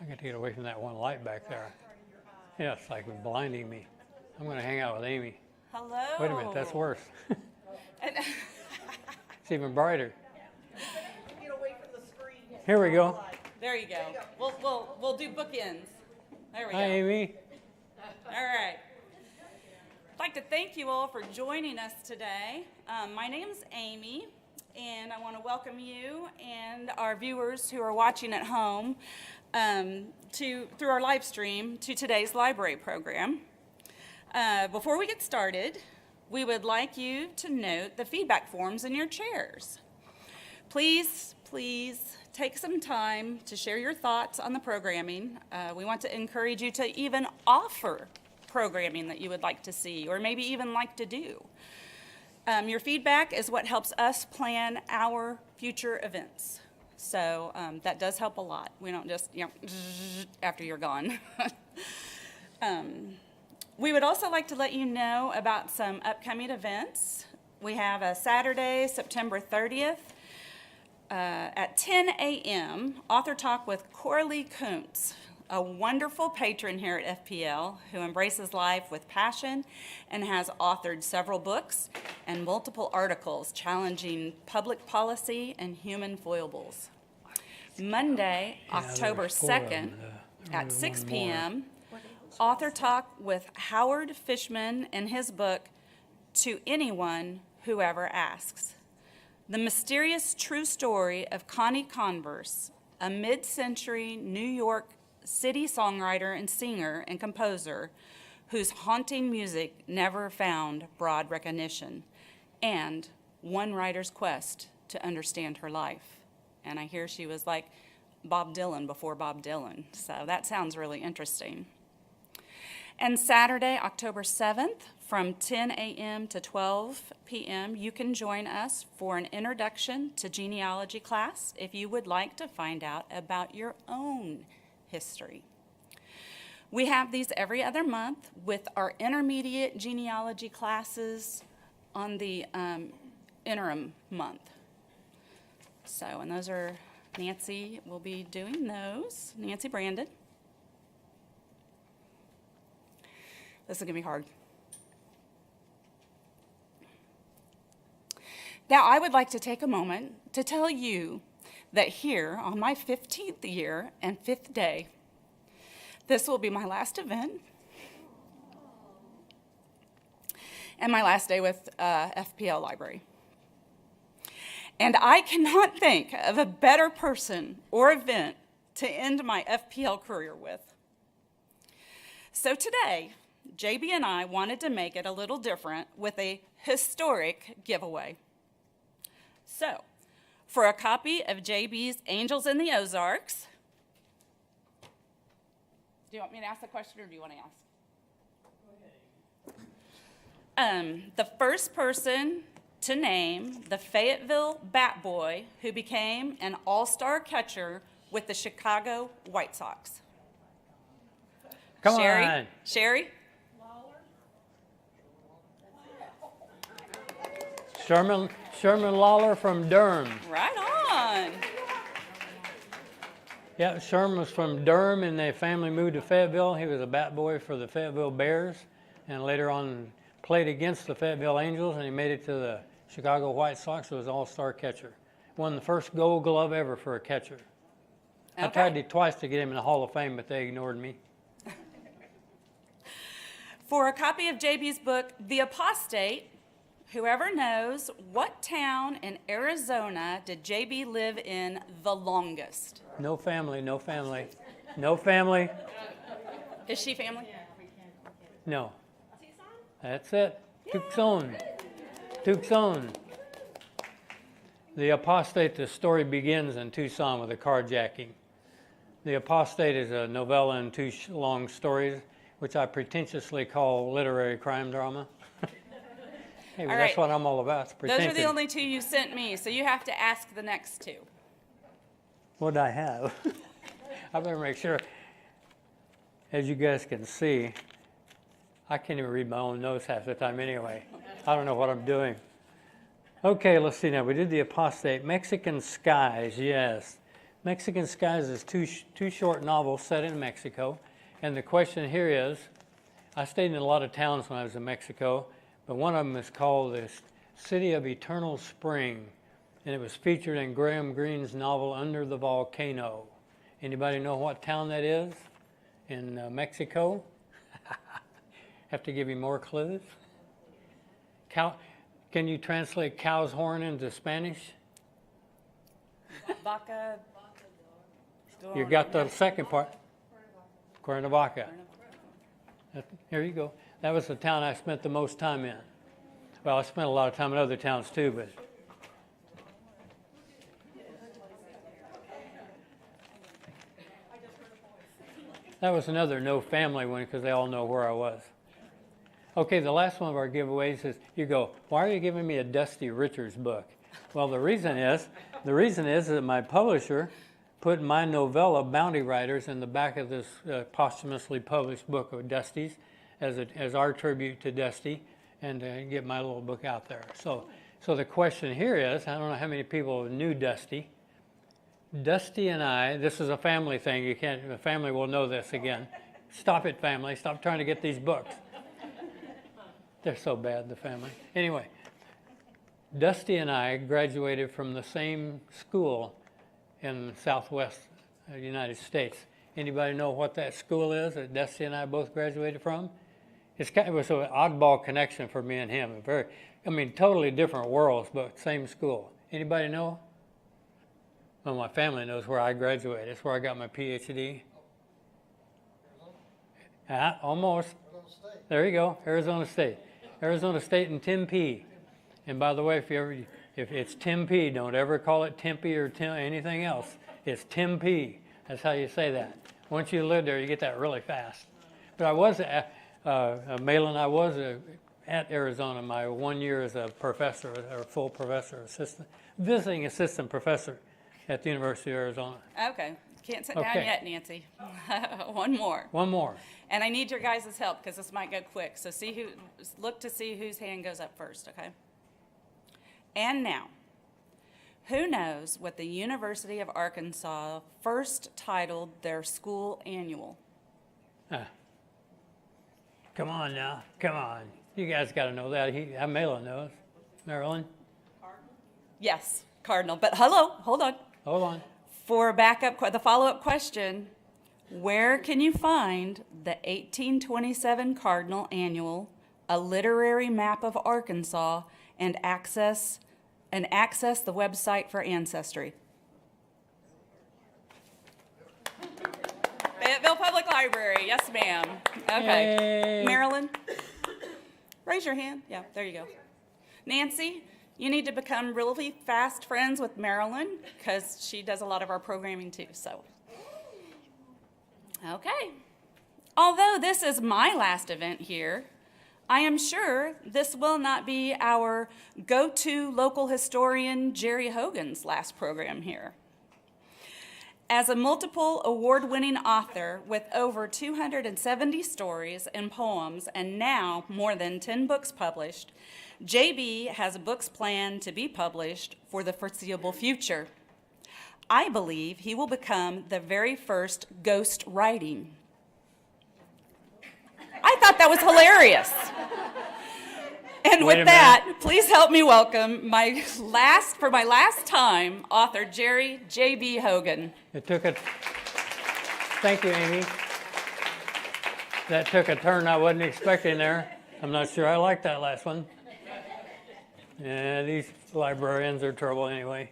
I got to get away from that one light back there. Yeah, it's like blinding me. I'm going to hang out with Amy. Hello. Wait a minute, that's worse. It's even brighter. Get away from the screen. Here we go. There you go. We'll do bookends. There we go. Hi, Amy. All right. I'd like to thank you all for joining us today. My name's Amy, and I want to welcome you and our viewers who are watching at home through our live stream to today's library program. Before we get started, we would like you to note the feedback forms in your chairs. Please take some time to share your thoughts on the programming. We want to encourage you to even offer programming that you would like to see or maybe even like to do. Your feedback is what helps us plan our future events. So that does help a lot. We don't just, after you're gone. We would also like to let you know about some upcoming events. We have a Saturday, September 30th at 10 a.m., Author Talk with Coralie Kuntz, a wonderful patron here at FPL who embraces life with passion and has authored several books and multiple articles challenging public policy and human foibles. Monday, October 2nd at 6 p.m., Author Talk with Howard Fishman and his book, To Anyone Who Ever Asks. The mysterious true story of Connie Converse, a mid-century New York City songwriter and singer and composer whose haunting music never found broad recognition, and one writer's quest to understand her life. And I hear she was like Bob Dylan before Bob Dylan, so that sounds really interesting. And Saturday, October 7th, from 10 a.m. to 12 p.m., you can join us for an introduction to genealogy class if you would like to find out about your own history. We have these every other month with our intermediate genealogy classes on the interim month. So, and those are, Nancy will be doing those, Nancy Brandon. This is going to be hard. Now, I would like to take a moment to tell you that here on my 15th year and 5th day, this will be my last event and my last day with FPL Library. And I cannot think of a better person or event to end my FPL career with. So today, JB and I wanted to make it a little different with a historic giveaway. So, for a copy of JB's Angels in the Ozarks, do you want me to ask the question or do you want to ask? The first person to name the Fayetteville Bat Boy who became an all-star catcher with the Chicago White Sox. Come on. Sherry? Sherman Lawler from Durham. Right on. Yeah, Sherman was from Durham, and their family moved to Fayetteville. He was a bat boy for the Fayetteville Bears, and later on played against the Fayetteville Angels, and he made it to the Chicago White Sox. Was an all-star catcher. Won the first Gold Glove ever for a catcher. Okay. I tried twice to get him in the Hall of Fame, but they ignored me. For a copy of JB's book, The Apostate, whoever knows what town in Arizona did JB live in the longest? No family, no family, no family. Is she family? No. That's it. Tucson. Tucson. The Apostate, the story begins in Tucson with a carjacking. The Apostate is a novella in two long stories, which I pretentiously call literary crime drama. Hey, well, that's what I'm all about. Those are the only two you sent me, so you have to ask the next two. What did I have? I better make sure. As you guys can see, I can't even read my own notes half the time anyway. I don't know what I'm doing. Okay, let's see now. We did The Apostate. Mexican Skies, yes. Mexican Skies is two short novels set in Mexico. And the question here is, I stayed in a lot of towns when I was in Mexico, but one of them is called the City of Eternal Spring. And it was featured in Graham Greene's novel Under the Volcano. Anybody know what town that is in Mexico? Have to give you more clues. Can you translate cow's horn into Spanish? Vaca. You got the second part. Cuernavaca. Here you go. That was the town I spent the most time in. Well, I spent a lot of time in other towns too, but that was another no family one because they all know where I was. Okay, the last one of our giveaways is, you go, why are you giving me a Dusty Richards book? Well, the reason is that my publisher put my novella, Bounty Riders, in the back of this posthumously published book of Dusty's as our tribute to Dusty, and to get my little book out there. So the question here is, I don't know how many people knew Dusty. Dusty and I, this is a family thing, the family will know this again. Stop it, family, stop trying to get these books. They're so bad, the family. Anyway, Dusty and I graduated from the same school in the Southwest United States. Anybody know what that school is that Dusty and I both graduated from? It was an oddball connection for me and him. Totally different worlds, but same school. Anybody know? Well, my family knows where I graduated. It's where I got my Ph.D. Almost. There you go, Arizona State. Arizona State and Tempe. And by the way, if it's Tempe, don't ever call it Tempe or anything else. It's Tempe. That's how you say that. Once you live there, you get that really fast. But I was Malin, I was at Arizona my 1 year as a professor, or full professor, visiting assistant professor at the University of Arizona. Okay, can't sit down yet, Nancy. One more. One more. And I need your guys' help because this might go quick. So look to see whose hand goes up first, okay? And now, who knows what the University of Arkansas first titled their school annual? Come on now, come on. You guys got to know that. Malin knows. Marilyn? Cardinal? Yes, Cardinal. But hold on. Hold on. For the follow-up question, where can you find the 1827 Cardinal Annual, a literary map of Arkansas, and access the website for Ancestry? Fayetteville Public Library, yes ma'am. Okay. Yay. Marilyn, raise your hand. Yeah, there you go. Nancy, you need to become really fast friends with Marilyn because she does a lot of our programming too, so. Okay. Although this is my last event here, I am sure this will not be our go-to local historian Jerry Hogan's last program here. As a multiple award-winning author with over 270 stories and poems and now more than 10 books published, JB has books planned to be published for the foreseeable future. I believe he will become the very first ghost writing. I thought that was hilarious. And with that, please help me welcome for my last time, author Jerry J.B. Hogan. Thank you, Amy. That took a turn I wasn't expecting there. I'm not sure I like that last one. Yeah, these librarians are trouble anyway.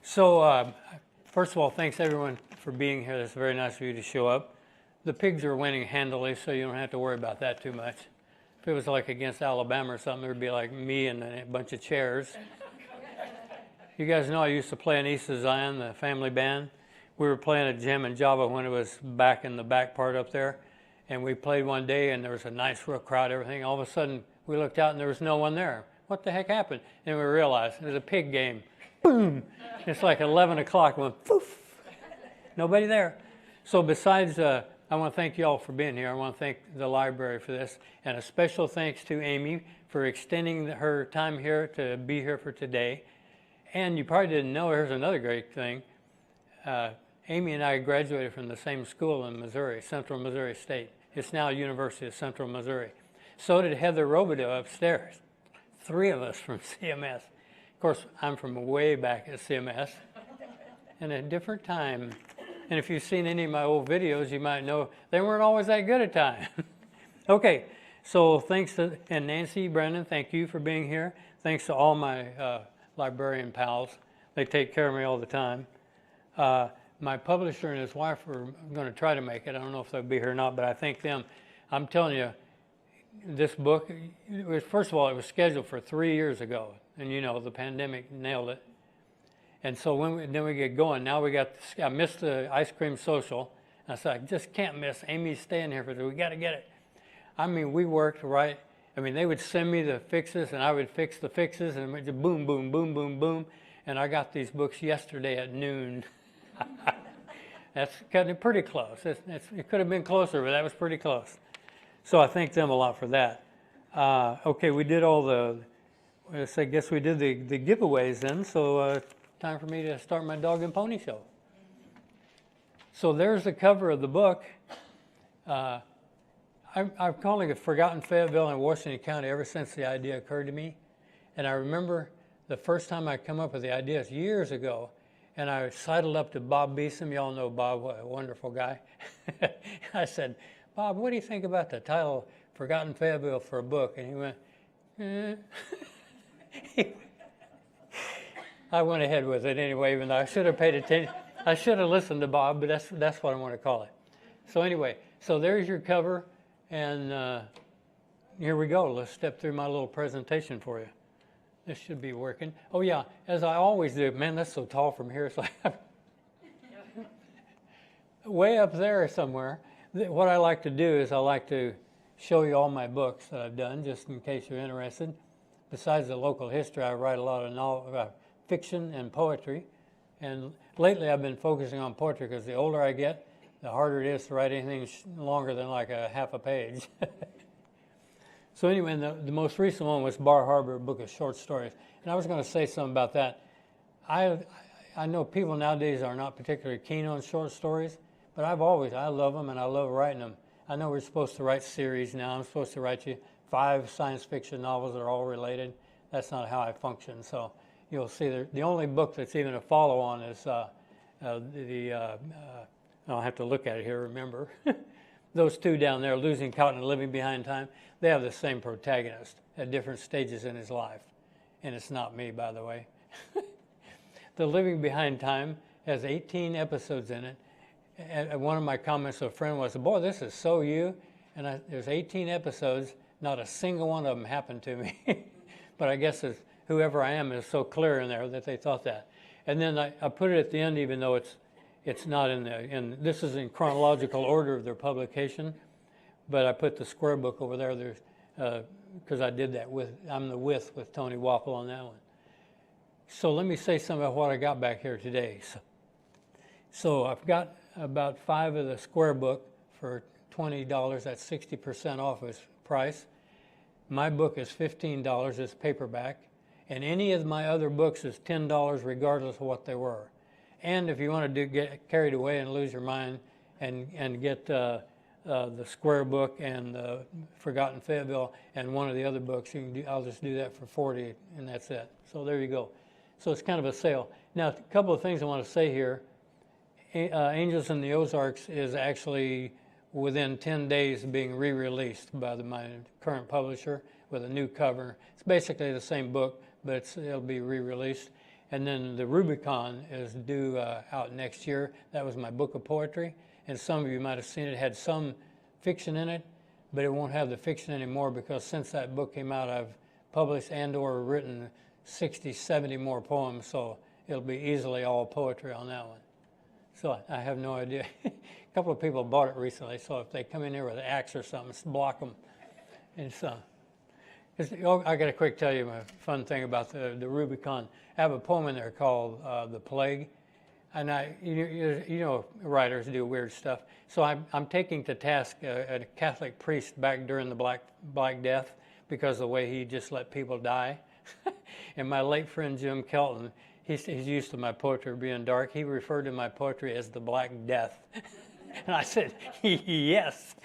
So, first of all, thanks everyone for being here. It's very nice of you to show up. The pigs are winning handily, so you don't have to worry about that too much. If it was like against Alabama or something, it would be like me and a bunch of chairs. You guys know I used to play in East of Zion, the family band. We were playing a jam and java when it was back in the back part up there. And we played one day, and there was a nice real crowd, everything. All of a sudden, we looked out, and there was no one there. What the heck happened? And we realized it was a pig game. Boom! It's like 11 o'clock, went poof! Nobody there. So besides, I want to thank you all for being here. I want to thank the library for this. And a special thanks to Amy for extending her time here to be here for today. And you probably didn't know, here's another great thing. Amy and I graduated from the same school in Missouri, Central Missouri State. It's now University of Central Missouri. So did Heather Robideau upstairs. 3 of us from CMS. Of course, I'm from way back at CMS in a different time. And if you've seen any of my old videos, you might know they weren't always that good a time. Okay, so thanks to, and Nancy, Brendan, thank you for being here. Thanks to all my librarian pals. They take care of me all the time. My publisher and his wife are going to try to make it. I don't know if they'll be here or not, but I thank them. I'm telling you, this book, first of all, it was scheduled for 3 years ago. And you know, the pandemic nailed it. And so then we get going. Now I missed the ice cream social. I said, I just can't miss. Amy's staying here for this. We got to get it. I mean, we worked right. I mean, they would send me the fixes, and I would fix the fixes, and it would boom, boom, boom, boom, boom. And I got these books yesterday at noon. That's cutting it pretty close. It could have been closer, but that was pretty close. So I thank them a lot for that. Okay, we did all I guess we did the giveaways then, so time for me to start my dog and pony show. So there's the cover of the book. I'm calling it Forgotten Fayetteville and Washington County ever since the idea occurred to me. And I remember the first time I come up with the ideas years ago, and I sidled up to Bob Beason. You all know Bob, what a wonderful guy. I said, Bob, what do you think about the title, Forgotten Fayetteville, for a book? And he went, I went ahead with it anyway, even though I should have paid attention. I should have listened to Bob, but that's what I want to call it. So anyway, so there's your cover, and here we go. Let's step through my little presentation for you. This should be working. Oh yeah, as I always do. Man, that's so tall from here. It's like way up there somewhere. What I like to do is I like to show you all my books that I've done, just in case you're interested. Besides the local history, I write a lot of fiction and poetry. And lately I've been focusing on poetry because the older I get, the harder it is to write anything longer than like a half a page. So anyway, the most recent one was Bar Harbor, a book of short stories. And I was going to say something about that. I know people nowadays are not particularly keen on short stories, but I love them and I love writing them. I know we're supposed to write series now. I'm supposed to write you 5 science fiction novels that are all related. That's not how I function. So you'll see the only book that's even a follow-on is I'll have to look at it here, remember. Those 2 down there, Losing Cotton and Living Behind Time, they have the same protagonist at different stages in his life. And it's not me, by the way. The Living Behind Time has 18 episodes in it. And one of my comments to a friend was, boy, this is so you. And there's 18 episodes, not a single one of them happened to me. But I guess whoever I am is so clear in there that they thought that. And then I put it at the end, even though it's not this is in chronological order of their publication, but I put the square book over there. There's because I did that I'm the with Tony Wappel on that one. So let me say something about what I got back here today. So I've got about 5 of the square book for $20. That's 60% off its price. My book is $15. It's paperback, and any of my other books is $10 regardless of what they were. And if you want to get carried away and lose your mind and get the square book and the Forgotten Fayetteville and one of the other books, I'll just do that for $40, and that's it. So there you go. So it's kind of a sale. Now, a couple of things I want to say here. Angels in the Ozarks is actually within 10 days of being re-released by my current publisher with a new cover. It's basically the same book, but it'll be re-released. And then the Rubicon is due out next year. That was my book of poetry. And some of you might have seen it had some fiction in it, but it won't have the fiction anymore because since that book came out, I've published and or written 60, 70 more poems. So it'll be easily all poetry on that one. So I have no idea. A couple of people bought it recently, so if they come in here with an axe or something, block them. And so, I got to quick tell you a fun thing about the Rubicon. I have a poem in there called The Plague. And you know, writers do weird stuff. So I'm taking to task a Catholic priest back during the Black Death because of the way he just let people die. And my late friend Jim Kelton, he's used to my poetry being dark. He referred to my poetry as the Black Death. And I said, yes,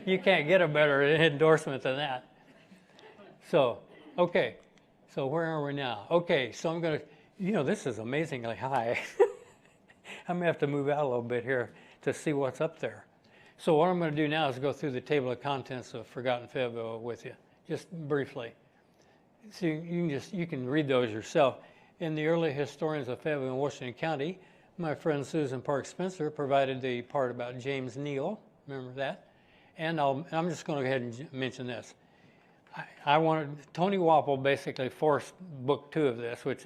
you can't get a better endorsement than that. So, okay, so where are we now? Okay, so I'm going to, this is amazingly high. I'm going to have to move out a little bit here to see what's up there. So what I'm going to do now is go through the table of contents of Forgotten Fayetteville with you, just briefly. So you can read those yourself. In the early historians of Fayetteville and Washington County, my friend Susan Park Spencer provided the part about James Neal. Remember that? And I'm just going to go ahead and mention this. Tony Wappel basically forced book 2 of this, which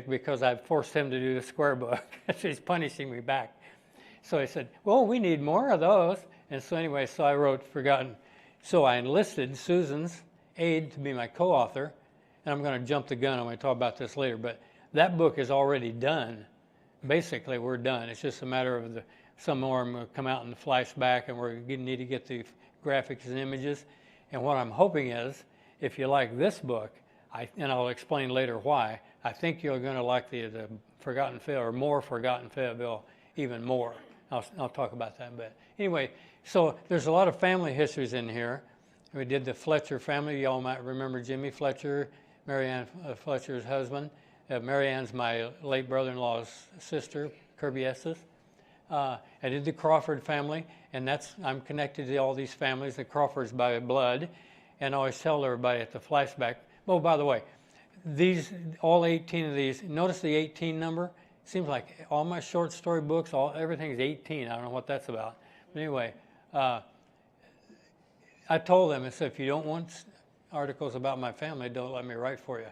because I forced him to do the square book. So he's punishing me back. So he said, well, we need more of those. And so anyway, so I wrote Forgotten. So I enlisted Susan's aide to be my co-author. And I'm going to jump the gun. I'm going to talk about this later. But that book is already done. Basically, we're done. It's just a matter of some more of them will come out in the flashback, and we need to get the graphics and images. And what I'm hoping is, if you like this book, and I'll explain later why, I think you're going to like the Forgotten Fayetteville, or more Forgotten Fayetteville, even more. I'll talk about that in a bit. Anyway, so there's a lot of family histories in here. We did the Fletcher family. Y'all might remember Jimmy Fletcher, Mary Ann Fletcher's husband. Mary Ann's my late brother-in-law's sister, Kirby Estes. I did the Crawford family, and I'm connected to all these families, the Crawfords by blood, and I always tell everybody at the flashback. Oh, by the way, all 18 of these, notice the 18 number? Seems like all my short story books, everything's 18. I don't know what that's about. But anyway, I told them, I said, if you don't want articles about my family, don't let me write for you.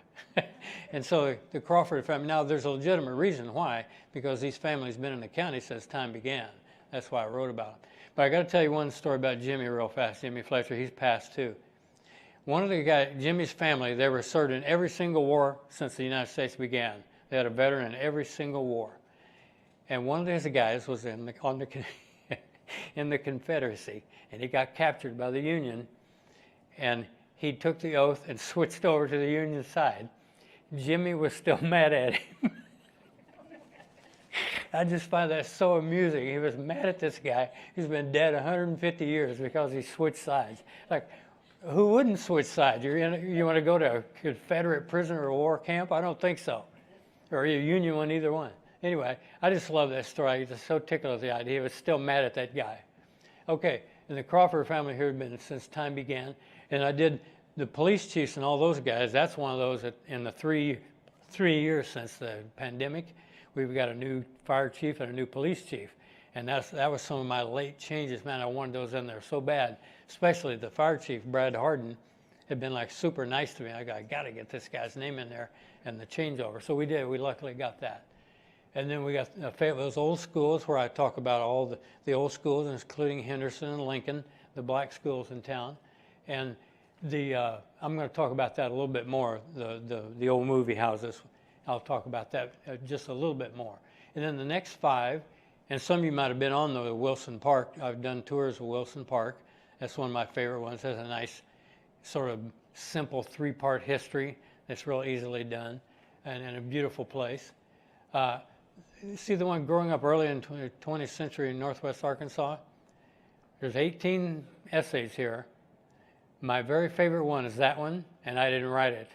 And so the Crawford family, now there's a legitimate reason why, because these families been in the county since time began. That's why I wrote about them. But I got to tell you one story about Jimmy real fast, Jimmy Fletcher. He's passed too. One of the guys, Jimmy's family, they were served in every single war since the United States began. They had a veteran in every single war. And one of these guys was in the Confederacy, and he got captured by the Union, and he took the oath and switched over to the Union side. Jimmy was still mad at him. I just find that so amusing. He was mad at this guy who's been dead 150 years because he switched sides. Like, who wouldn't switch sides? You want to go to a Confederate prisoner of war camp? I don't think so. Or a Union one, either one. Anyway, I just love that story. I was so tickled with the idea. He was still mad at that guy. Okay, and the Crawford family here had been since time began. And I did the police chiefs and all those guys. That's one of those that in the three years since the pandemic, we've got a new fire chief and a new police chief. And that was some of my late changes. Man, I wanted those in there so bad. Especially the fire chief, Brad Harden, had been like super nice to me. I got to get this guy's name in there and the changeover. So we did. We luckily got that. And then we got those old schools where I talk about all the old schools, including Henderson and Lincoln, the black schools in town. And I'm going to talk about that a little bit more, the old movie houses. I'll talk about that just a little bit more. And then the next 5, and some of you might have been on the Wilson Park. I've done tours of Wilson Park. That's one of my favorite ones. It has a nice sort of simple 3-part history that's real easily done and in a beautiful place. See the one growing up early in the 20th century in Northwest Arkansas? There's 18 essays here. My very favorite one is that one, and I didn't write it.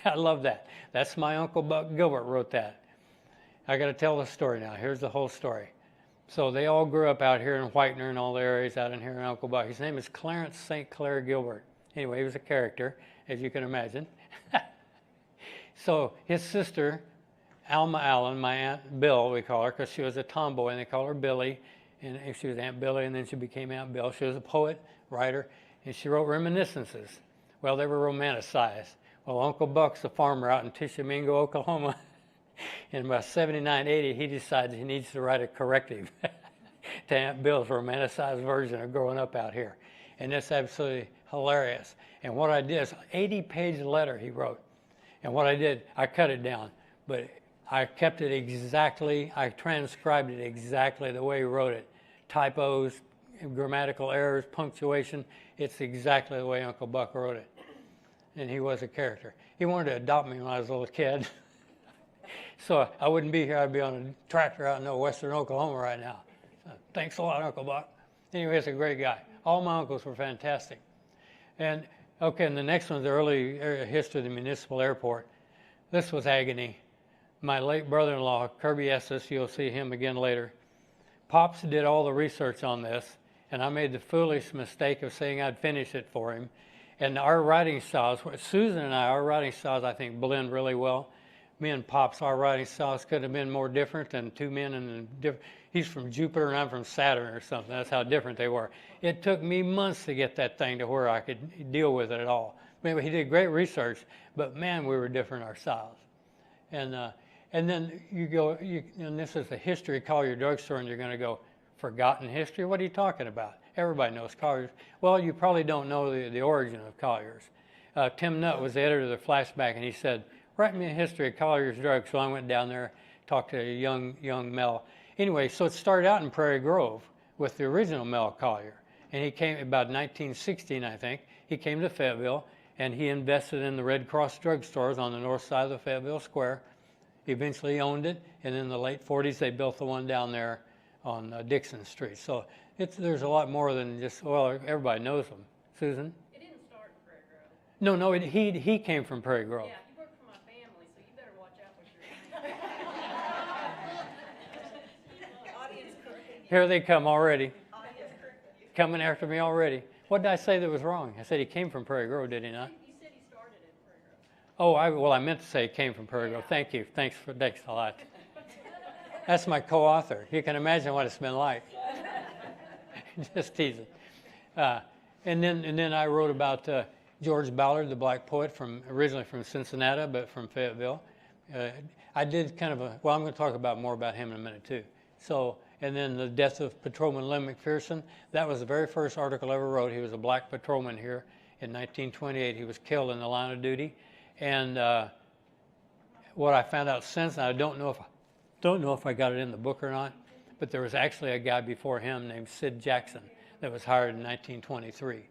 I love that. That's my Uncle Buck Gilbert wrote that. I got to tell the story now. Here's the whole story. So they all grew up out here in Whitener and all the areas out in here in Uncle Buck. His name is Clarence St. Clair Gilbert. Anyway, he was a character, as you can imagine. So his sister, Alma Allen, my Aunt Bill, we call her, because she was a tomboy, and they call her Billy. And she was Aunt Billy, and then she became Aunt Bill. She was a poet, writer, and she wrote reminiscences. Well, they were romanticized. Well, Uncle Buck's a farmer out in Tishomingo, Oklahoma. And by 79, 80, he decides he needs to write a corrective to Aunt Bill's romanticized version of growing up out here. And it's absolutely hilarious. And what I did is an 80-page letter he wrote. And what I did, I cut it down. But I kept it exactly, I transcribed it exactly the way he wrote it. Typos, grammatical errors, punctuation. It's exactly the way Uncle Buck wrote it. And he was a character. He wanted to adopt me when I was a little kid. So I wouldn't be here. I'd be on a tractor out in western Oklahoma right now. So thanks a lot, Uncle Buck. Anyway, he's a great guy. All my uncles were fantastic. And okay, and the next one's the early history of the municipal airport. This was agony. My late brother-in-law, Kirby Estes, you'll see him again later. Pops did all the research on this, and I made the foolish mistake of saying I'd finish it for him. And our writing styles, Susan and I, our writing styles, I think, blend really well. Me and Pops, our writing styles could have been more different than two men and he's from Jupiter and I'm from Saturn or something. That's how different they were. It took me months to get that thing to where I could deal with it at all. Maybe he did great research, but man, we were different our styles. And then you go, and this is the history of Collier Drugstore, and you're going to go, forgotten history? What are you talking about? Everybody knows Colliers. Well, you probably don't know the origin of Colliers. Tim Nutt was the editor of the Flashback, and he said, write me a history of Collier's Drug. So I went down there, talked to young Mel. Anyway, so it started out in Prairie Grove with the original Mel Collier. And he came about 1916, I think. He came to Fayetteville, and he invested in the Red Cross drugstores on the north side of the Fayetteville Square. He eventually owned it, and in the late 40s, they built the one down there on Dixon Street. So there's a lot more than just, well, everybody knows them. Susan? It didn't start in Prairie Grove. No, he came from Prairie Grove. Yeah, you work for my family, so you better watch out what you're doing. Audience crooked. Here they come already. Audience crooked. Coming after me already. What did I say that was wrong? I said he came from Prairie Grove, did he not? You said he started in Prairie Grove. Oh, I meant to say he came from Prairie Grove. Thank you. Thanks a lot. That's my co-author. You can imagine what it's been like. Just teasing. And then I wrote about George Ballard, the black poet, originally from Cincinnati, but from Fayetteville. I did kind of I'm going to talk more about him in a minute too. So, and then the death of Patrolman Lem McPherson. That was the very first article I ever wrote. He was a black patrolman here in 1928. He was killed in the line of duty. And what I found out since, and I don't know if I got it in the book or not, but there was actually a guy before him named Sid Jackson that was hired in 1923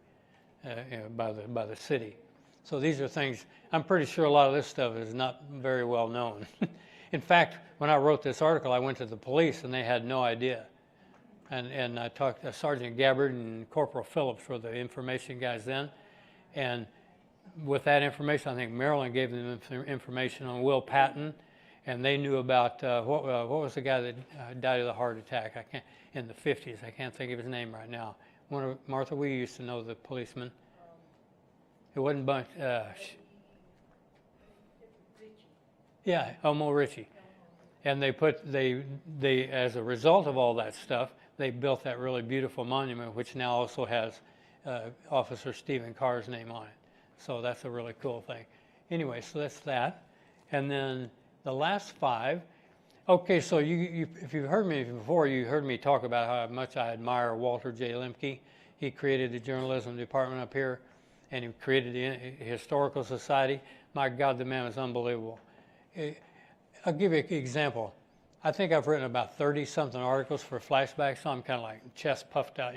by the city. So these are things, I'm pretty sure a lot of this stuff is not very well known. In fact, when I wrote this article, I went to the police and they had no idea. And I talked to Sergeant Gabbard and Corporal Phillips were the information guys then. And with that information, I think Maryland gave them information on Will Patton, and they knew about what was the guy that died of the heart attack? In the 50s. I can't think of his name right now. Martha, we used to know the policeman. It wasn't Bunch. Yeah, Elmo Ritchie. And they as a result of all that stuff, they built that really beautiful monument, which now also has Officer Stephen Carr's name on it. So that's a really cool thing. Anyway, so that's that. And then the last five. Okay, so if you've heard me before, you heard me talk about how much I admire Walter J. Lemke. He created the journalism department up here, and he created the Historical Society. My God, the man was unbelievable. I'll give you an example. I think I've written about 30-something articles for Flashback, so I'm kind of like chest puffed out.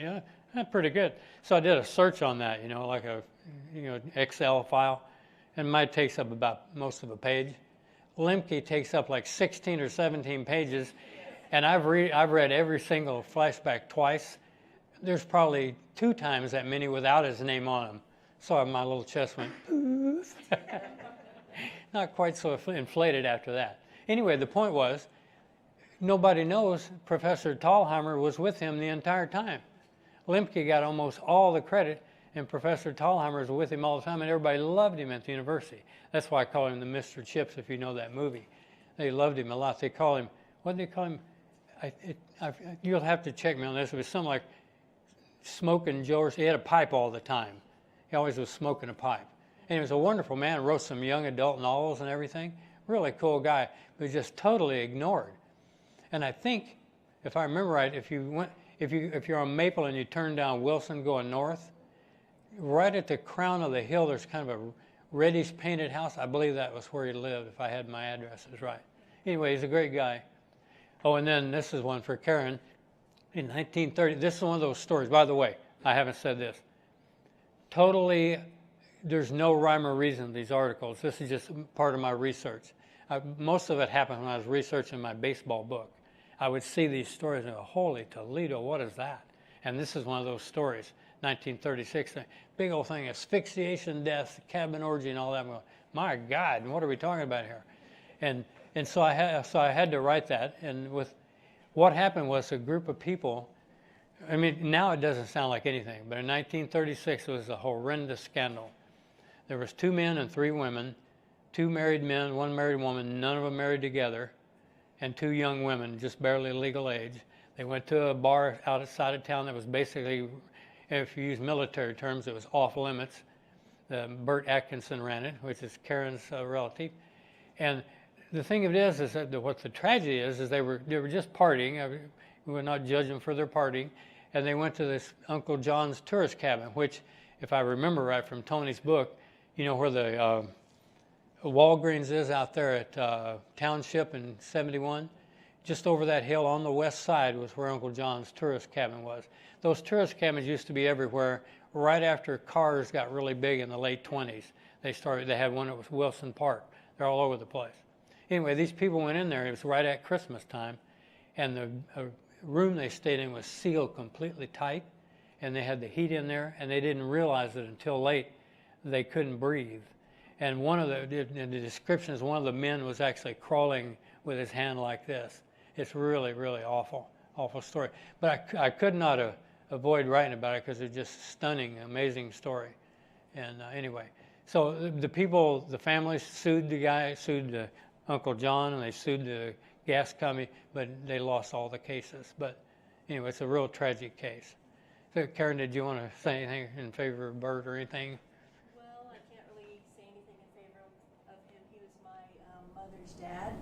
That's pretty good. So I did a search on that, like a Excel file, and mine takes up about most of a page. Lemke takes up like 16 or 17 pages, and I've read every single Flashback twice. There's probably 2 times that many without his name on them. So my little chest went, poof. Not quite so inflated after that. Anyway, the point was, nobody knows Professor Tallheimer was with him the entire time. Lemke got almost all the credit, and Professor Tallheimer was with him all the time, and everybody loved him at the university. That's why I call him the Mr. Chips, if you know that movie. They loved him a lot. They call him, what did they call him? You'll have to check me on this. It was something like Smoking Joe. He had a pipe all the time. He always was smoking a pipe. And he was a wonderful man, wrote some young adult novels and everything. Really cool guy, but just totally ignored. And I think, if I remember right, if you're on Maple and you turn down Wilson going north, right at the crown of the hill, there's kind of a reddish painted house. I believe that was where he lived, if I had my addresses right. Anyway, he's a great guy. Oh, and then this is one for Karen. In 1930, this is one of those stories. By the way, I haven't said this. Totally, there's no rhyme or reason to these articles. This is just part of my research. Most of it happened when I was researching my baseball book. I would see these stories and go, Holy Toledo, what is that? And this is one of those stories, 1936, big old thing, asphyxiation death, cabin orgy and all that. I'm going, my God, what are we talking about here? And so I had to write that. And with what happened was a group of people, I mean, now it doesn't sound like anything, but in 1936 it was a horrendous scandal. There was 2 men and 3 women, 2 married men, 1 married woman, none of them married together, and 2 young women, just barely legal age. They went to a bar outside of town that was basically, if you use military terms, it was off limits. Bert Atkinson ran it, which is Karen's relative. And the thing of it is that what the tragedy is they were just partying. We were not judging for their partying. And they went to this Uncle John's tourist cabin, which, if I remember right from Tony's book, you know where the Walgreens is out there at Township in 71? Just over that hill on the west side was where Uncle John's tourist cabin was. Those tourist cabins used to be everywhere right after cars got really big in the late 20s. They had one at Wilson Park. They're all over the place. Anyway, these people went in there. It was right at Christmas time, and the room they stayed in was sealed completely tight, and they had the heat in there, and they didn't realize it until late they couldn't breathe. And one of the description is one of the men was actually crawling with his hand like this. It's really, really awful story. But I could not avoid writing about it because it's just stunning, amazing story. And anyway, so the families sued Uncle John, and they sued the gas company, but they lost all the cases. But anyway, it's a real tragic case. So Karen, did you want to say anything in favor of Bert or anything? Well, I can't really say anything in favor of him. He was my mother's dad.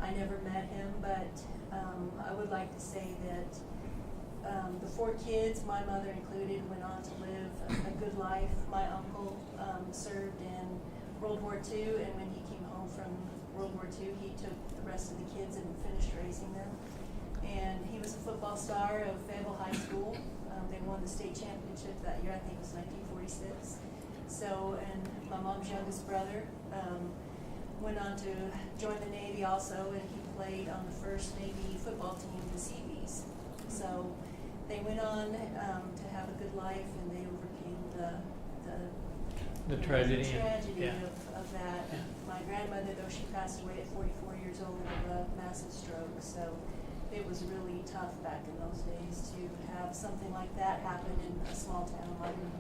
I never met him, but I would like to say that the 4 kids, my mother included, went on to live a good life. My uncle served in World War II, and when he came home from World War II, he took the rest of the kids and finished raising them. And he was a football star of Fayetteville High School. They won the state championship that year, I think it was 1946. So, and my mom's youngest brother went on to join the Navy also, and he played on the first Navy football team, the Seabees. So they went on to have a good life, and they overcame the tragedy. Of that. Yeah. My grandmother, though, she passed away at 44 years old of a massive stroke. So it was really tough back in those days to have something like that happen in a small town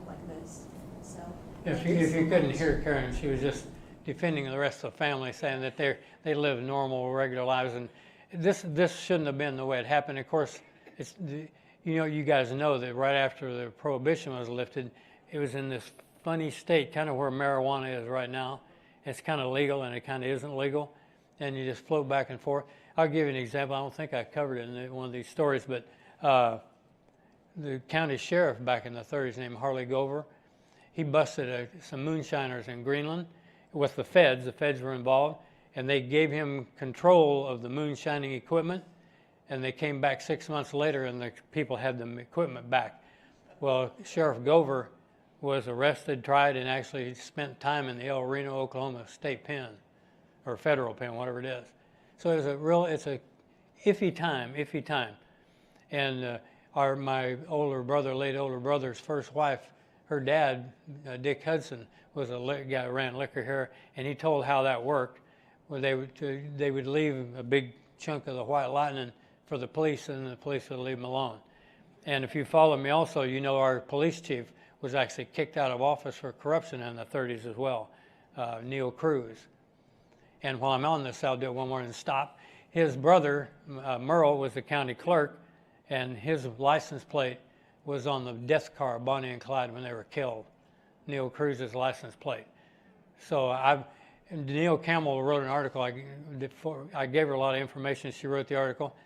like this. So If you couldn't hear Karen, she was just defending the rest of the family, saying that they live normal, regular lives, and this shouldn't have been the way it happened. Of course, you guys know that right after the prohibition was lifted, it was in this funny state, kind of where marijuana is right now. It's kind of legal and it kind of isn't legal, and you just float back and forth. I'll give you an example. I don't think I covered it in one of these stories, but the county sheriff back in the 30s named Harley Gover, he busted some moonshiners in Greenland with the feds. The feds were involved, and they gave him control of the moonshining equipment, and they came back 6 months later, and the people had the equipment back. Well, Sheriff Gover was arrested, tried, and actually spent time in the El Reno, Oklahoma state pen, or federal pen, whatever it is. So it's a iffy time. And my late older brother's first wife, her dad, Dick Hudson, was a guy who ran liquor here, and he told how that worked. Where they would leave a big chunk of the white lightning for the police, and the police would leave them alone. And if you follow me also, you know our police chief was actually kicked out of office for corruption in the 30s as well, Neil Cruz. And while I'm on this, I'll do it one more and stop. His brother, Morrow, was the county clerk, and his license plate was on the death car, Bonnie and Clyde, when they were killed. Neil Cruz's license plate. So Neil Campbell wrote an article. I gave her a lot of information. She wrote the article.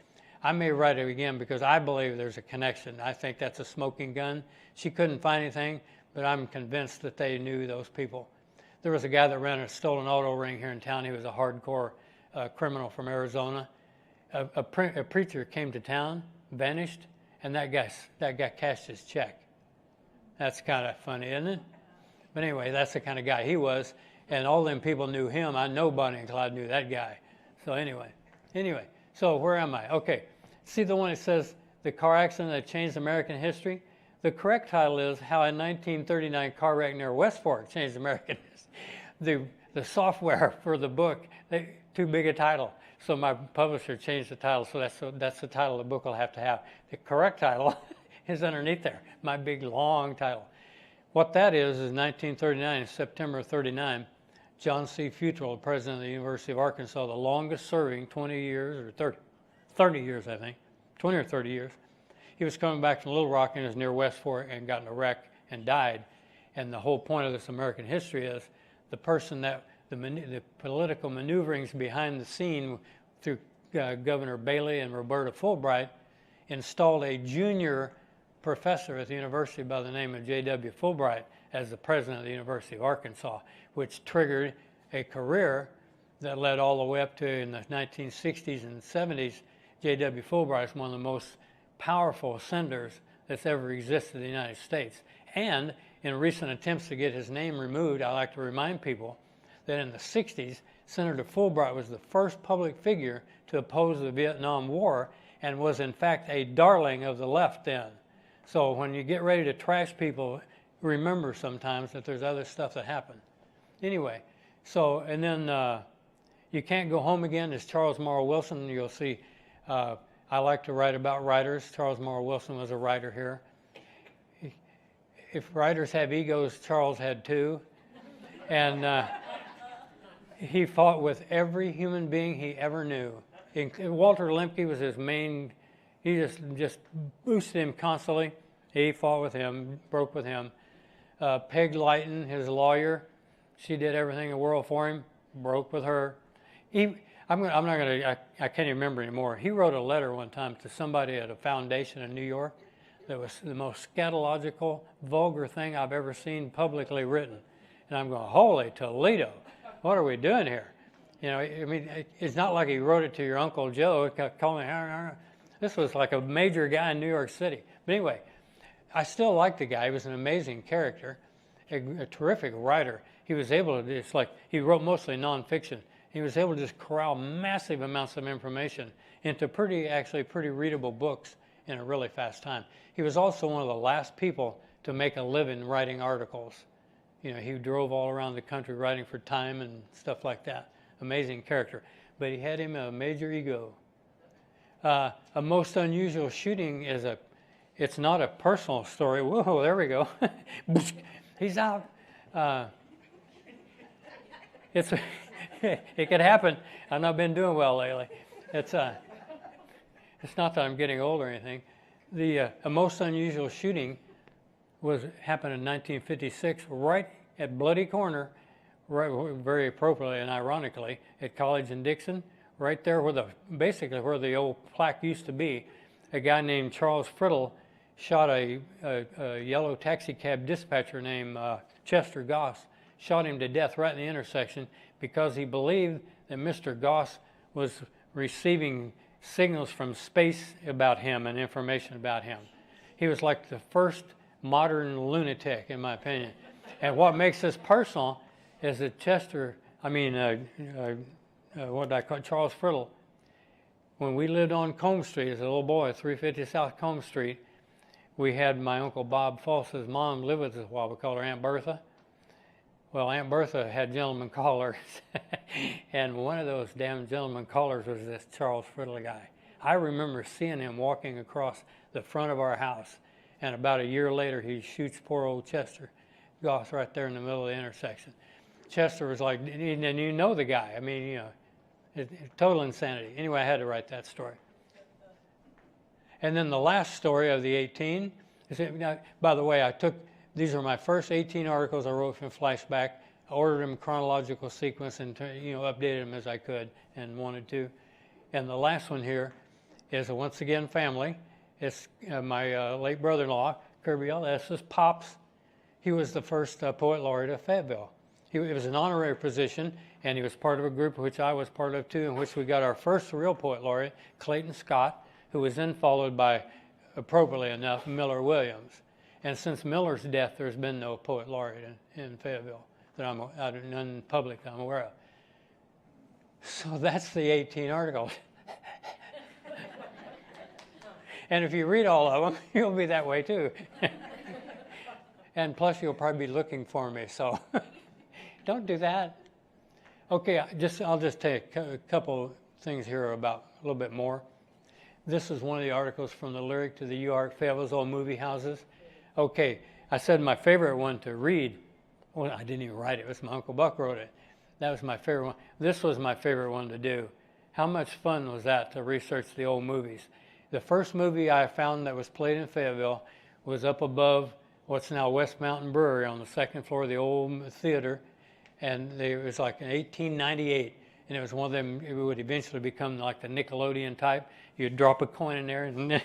I may write it again because I believe there's a connection. I think that's a smoking gun. She couldn't find anything, but I'm convinced that they knew those people. There was a guy that ran a stolen auto ring here in town. He was a hardcore criminal from Arizona. A preacher came to town, vanished, and that guy cashed his check. That's kind of funny, isn't it? But anyway, that's the kind of guy he was. And all them people knew him. I know Bonnie and Clyde knew that guy. So anyway, so where am I? Okay, see the one that says the car accident that changed American history? The correct title is How a 1939 Car Wreck Near West Fork Changed American History. The software for the book, too big a title. So my publisher changed the title, so that's the title the book will have to have. The correct title is underneath there, my big long title. What that is 1939, September 39, John C. Futrell, president of the University of Arkansas, the longest serving 20 years or 30 years, I think, 20 or 30 years. He was coming back from Little Rock and was near West Fork and got in a wreck and died. And the whole point of this American history is the person that the political maneuverings behind the scene through Governor Bailey and Roberta Fulbright installed a junior professor at the university by the name of J.W. Fulbright as the president of the University of Arkansas, which triggered a career that led all the way up to, in the 1960s and 70s, J.W. Fulbright is one of the most powerful senators that's ever existed in the United States. And in recent attempts to get his name removed, I like to remind people that in the 60s, Senator Fulbright was the first public figure to oppose the Vietnam War and was in fact a darling of the left then. So when you get ready to trash people, remember sometimes that there's other stuff that happened. Anyway, so, and then You Can't Go Home Again is Charles Morrow Wilson. You'll see, I like to write about writers. Charles Morrow Wilson was a writer here. If writers have egos, Charles had two. And he fought with every human being he ever knew. Walter Lemke was his main, he just boosted him constantly. He fought with him, broke with him. Peg Lighton, his lawyer, she did everything in the world for him, broke with her. I can't even remember anymore. He wrote a letter one time to somebody at a foundation in New York that was the most scatological, vulgar thing I've ever seen publicly written. And I'm going, holy Toledo, what are we doing here? You know, I mean, it's not like he wrote it to your Uncle Joe, calling me, this was like a major guy in New York City. But anyway, I still like the guy. He was an amazing character, a terrific writer. He was able to, it's like, he wrote mostly nonfiction. He was able to just corral massive amounts of information into pretty readable books in a really fast time. He was also one of the last people to make a living writing articles. You know, he drove all around the country writing for Time and stuff like that. Amazing character. But he had him a major ego. A Most Unusual Shooting is it's not a personal story. Whoa, there we go. He's out. It could happen. I've not been doing well lately. It's not that I'm getting old or anything. A Most Unusual Shooting happened in 1956, right at Bloody Corner, right, very appropriately and ironically, at College and Dixon, right there basically where the old plaque used to be. A guy named Charles Fridley shot a yellow taxi cab dispatcher named Chester Goss, shot him to death right in the intersection because he believed that Mr. Goss was receiving signals from space about him and information about him. He was like the first modern lunatic, in my opinion. And what makes this personal is that Charles Fridley, when we lived on Combe Street as a little boy, 350 South Combe Street, we had my Uncle Bob False's mom live with us a while. We called her Aunt Bertha. Well, Aunt Bertha had gentleman callers, and one of those damn gentleman callers was this Charles Fridley guy. I remember seeing him walking across the front of our house, and about a year later, he shoots poor old Chester Goss right there in the middle of the intersection. Chester was like, and you know the guy. I mean, you know, total insanity. Anyway, I had to write that story. And then the last story of the 18, by the way, these are my first 18 articles I wrote from Flashback. I ordered them in chronological sequence and updated them as I could and wanted to. And the last one here is once again family. It's my late brother-in-law, Kirby Hogan's Pops. He was the first poet laureate of Fayetteville. It was an honorary position, and he was part of a group which I was part of too, in which we got our first real poet laureate, Clayton Scott, who was then followed by, appropriately enough, Miller Williams. And since Miller's death, there's been no poet laureate in Fayetteville. that none in public that I'm aware of. So that's the 18 articles. And if you read all of them, you'll be that way too. And plus, you'll probably be looking for me, so don't do that. Okay, I'll just take a couple things here about a little bit more. This is one of the articles from the Lyric to the Ozark Fayetteville's old movie houses. Okay, I said my favorite one to read. Well, I didn't even write it. It was my Uncle Buck wrote it. That was my favorite one. This was my favorite one to do. How much fun was that to research the old movies? The first movie I found that was played in Fayetteville was up above what's now West Mountain Brewery on the second floor of the old theater. And it was like in 1898. And it was one of them, it would eventually become like the Nickelodeon type. You'd drop a coin in there. And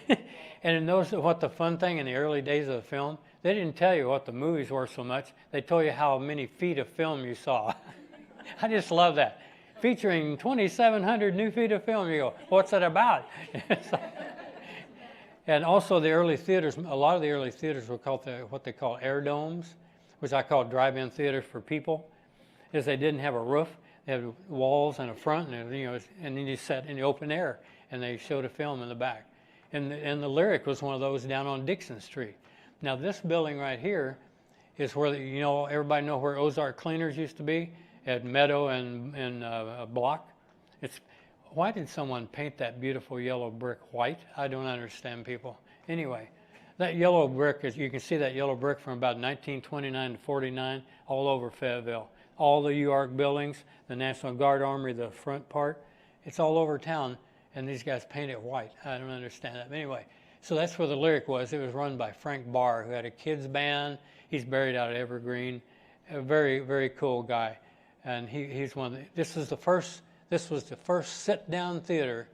and those, what the fun thing in the early days of the film, they didn't tell you what the movies were so much. They told you how many feet of film you saw. I just love that. Featuring 2,700 new feet of film. You go, what's it about? And also the early theaters, a lot of the early theaters were called what they call air domes, which I call drive-in theaters for people, is they didn't have a roof. They had walls and a front, and and then you sat in the open air, and they showed a film in the back. And the Lyric was one of those down on Dixon Street. Now this building right here is where everybody know where Ozark Cleaners used to be at Meadow and Block. Why did someone paint that beautiful yellow brick white? I don't understand, people. Anyway, that yellow brick you can see that yellow brick from about 1929 to 49 all over Fayetteville. All the Ozark buildings, the National Guard Armory, the front part, it's all over town, and these guys paint it white. I don't understand that. But anyway, so that's where the Lyric was. It was run by Frank Barr, who had a kids band. He's buried out at Evergreen. A very, very cool guy. And he's one of this was the first sit-down theater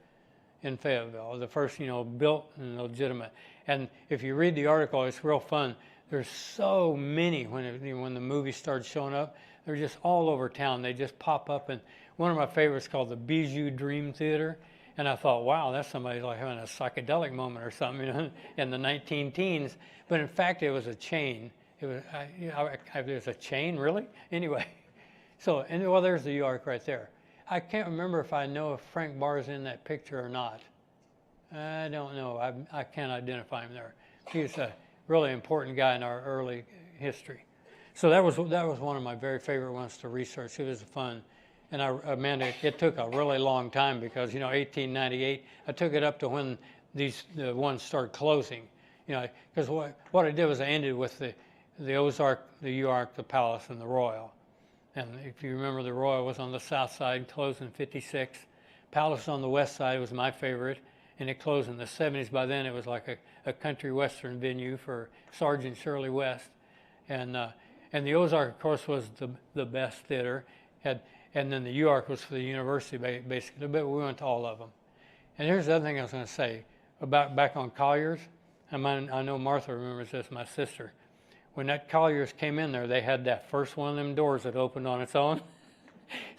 in Fayetteville, the first, built and legitimate. And if you read the article, it's real fun. There's so many when the movies started showing up. They're just all over town. They just pop up. And one of my favorites is called the Bijou Dream Theater. And I thought, wow, that's somebody like having a psychedelic moment or something, in the 19-teens. But in fact, it was a chain. It was a chain, really? Anyway. So, there's the Ozark right there. I can't remember if I know if Frank Barr's in that picture or not. I don't know. I can't identify him there. He's a really important guy in our early history. So that was one of my very favorite ones to research. It was fun. And it took a really long time because, 1898, I took it up to when the ones started closing. Because what I did was I ended with the Ozark, the Ozark, the Palace, and the Royal. And if you remember, the Royal was on the south side, closed in 56. Palace on the west side was my favorite, and it closed in the 70s. By then, it was like a country western venue for Sergeant Shirley West. And the Ozark, of course, was the best theater. And then the Ozark was for the university, basically, but we went to all of them. And here's the other thing I was going to say about back on Colliers. I know Martha remembers this, my sister. When that Colliers came in there, they had that first one of them doors that opened on its own.